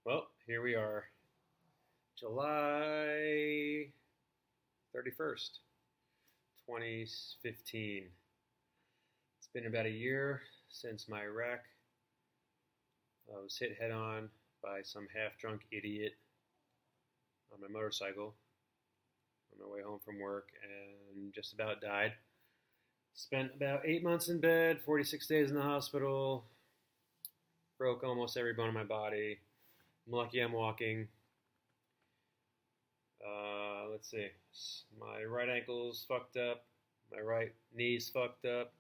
Well, here we are, July 31st, 2015. It's been about a year since my wreck. I was hit head on by some half drunk idiot on my motorcycle on my way home from work and just about died. Spent about 8 months in bed, 46 days in the hospital, broke almost every bone in my body. I'm lucky I'm walking. Let's see. My right ankle's fucked up. My right knee's fucked up.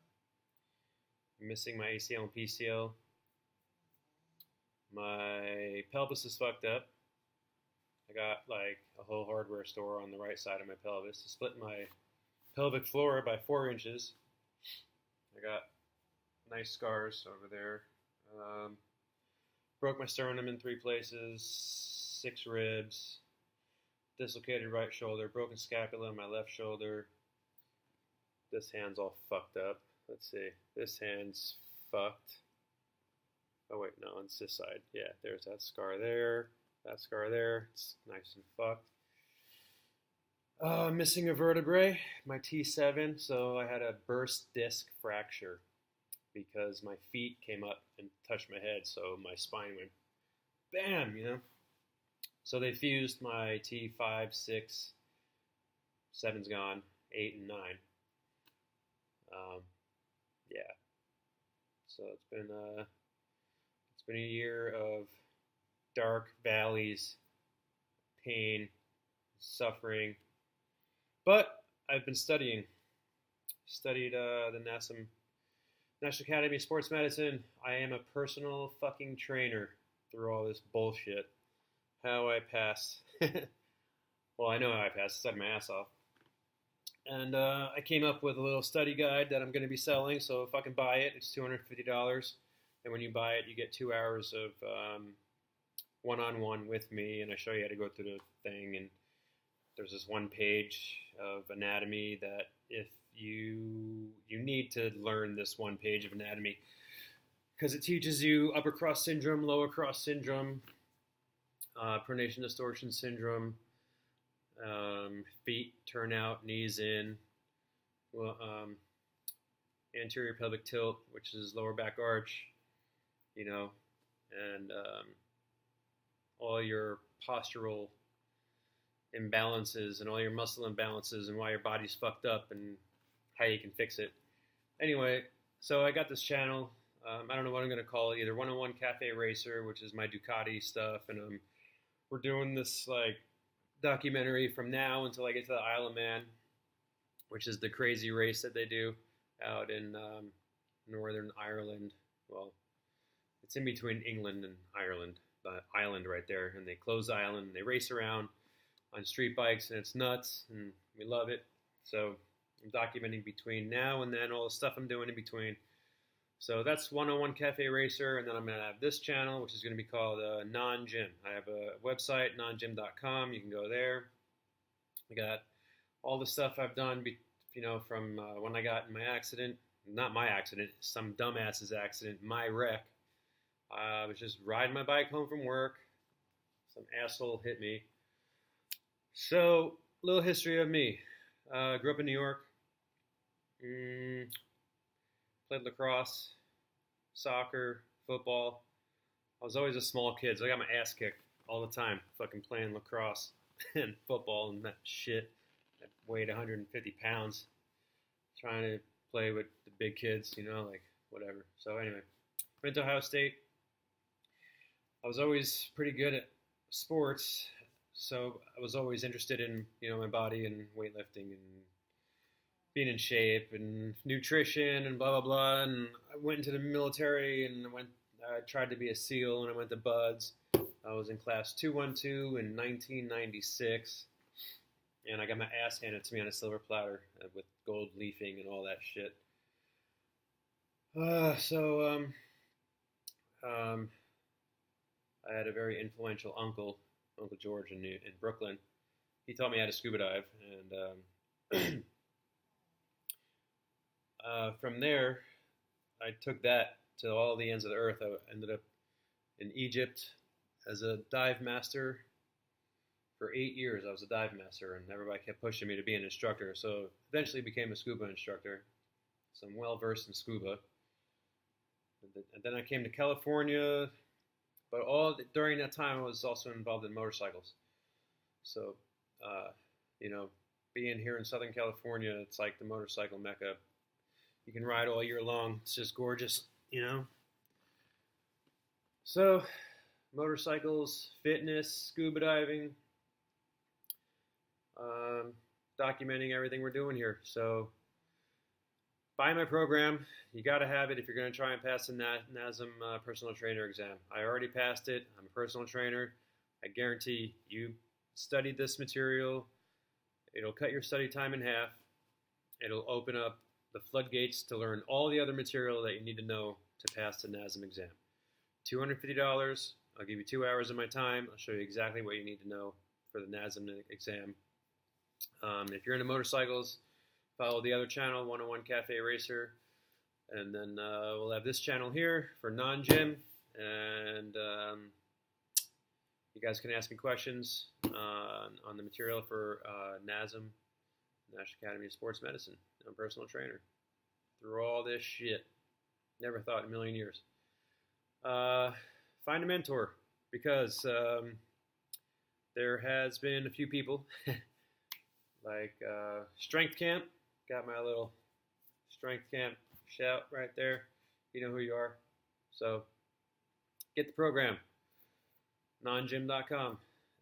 I'm missing my ACL and PCL. My pelvis is fucked up. I got like a whole hardware store on the right side of my pelvis. I split my pelvic floor by 4 inches. I got nice scars over there. Broke my sternum in 3 places, 6 ribs, dislocated right shoulder, broken scapula on my left shoulder. This hand's all fucked up. Let's see. This hand's fucked. Oh wait, no, it's this side. Yeah, there's that scar there. That scar there. It's nice and fucked. Missing a vertebrae, my T7, so I had a burst disc fracture because my feet came up and touched my head, so my spine went bam. So they fused my T5, 6, 7's gone, 8 and 9. Yeah. So it's been a year of dark valleys, pain, suffering. But I've been studied the NASM, National Academy of Sports Medicine. I am a personal fucking trainer through all this bullshit. How I passed. Well, I know how I passed. I studied my ass off. And I came up with a little study guide that I'm going to be selling. So if I can buy it, it's $250. And when you buy it, you get 2 hours of one-on-one with me. And I show you how to go through the thing. And there's this one page of anatomy that if you need to learn this one page of anatomy because it teaches you upper cross syndrome, lower cross syndrome, pronation distortion syndrome, feet turn out, knees in, well, anterior pelvic tilt, which is lower back arch, and all your postural imbalances and all your muscle imbalances and why your body's fucked up and how you can fix it. Anyway, so I got this channel. I don't know what I'm going to call it, either 101 Cafe Racer, which is my Ducati stuff, and we're doing this like documentary from now until I get to the Isle of Man, which is the crazy race that they do out in Northern Ireland. Well, it's in between England and Ireland, the island right there, and they close the island and they race around on street bikes, and it's nuts, and we love it. So I'm documenting between now and then all the stuff I'm doing in between. So that's 101 Cafe Racer, and then I'm going to have this channel, which is going to be called Non-Gym. I have a website, nongym.com. You can go there. I got all the stuff I've done, from when I got in my accident. Not my accident, some dumbass's accident, my wreck. I was just riding my bike home from work. Some asshole hit me. So, a little history of me. Grew up in New York. Played lacrosse, soccer, football. I was always a small kid, so I got my ass kicked all the time, fucking playing lacrosse and football and that shit. I weighed 150 pounds, trying to play with the big kids, like whatever. So anyway, went to Ohio State. I was always pretty good at sports, so I was always interested in, my body and weightlifting and being in shape and nutrition and blah, blah, blah. And I went into the military and I tried to be a SEAL, and I went to BUDS. I was in class 212 in 1996, and I got my ass handed to me on a silver platter with gold leafing and all that shit. I had a very influential uncle, Uncle George in Brooklyn. He taught me how to scuba dive, and from there, I took that to all the ends of the earth. I ended up in Egypt as a dive master for 8 years. I was a dive master, and everybody kept pushing me to be an instructor. So eventually became a scuba instructor. So I'm well versed in scuba. And then I came to California, but during that time I was also involved in motorcycles. So, you know, being here in Southern California, it's like the motorcycle mecca. You can ride all year long. It's just gorgeous, you know. So, motorcycles, fitness, scuba diving, documenting everything we're doing here. So, buy my program. You got to have it if you're going to try and pass the NASM personal trainer exam. I already passed it. I'm a personal trainer. I guarantee you studied this material. It'll cut your study time in half. It'll open up the floodgates to learn all the other material that you need to know to pass the NASM exam. $250. I'll give you 2 hours of my time. I'll show you exactly what you need to know for the NASM exam. If you're into motorcycles, follow the other channel, 101 Cafe Racer. And then we'll have this channel here for non-gym. And you guys can ask me questions on the material for NASM, National Academy of Sports Medicine. I'm a personal trainer. Through all this shit. Never thought in a million years. Find a mentor, because there has been a few people, like Strength Camp. Got my little Strength Camp shout right there. You know who you are. So get the program, nongym.com.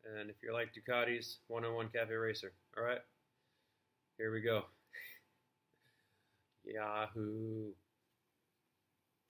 And if you're like Ducatis, 101 Cafe Racer. All right, here we go. Yahoo.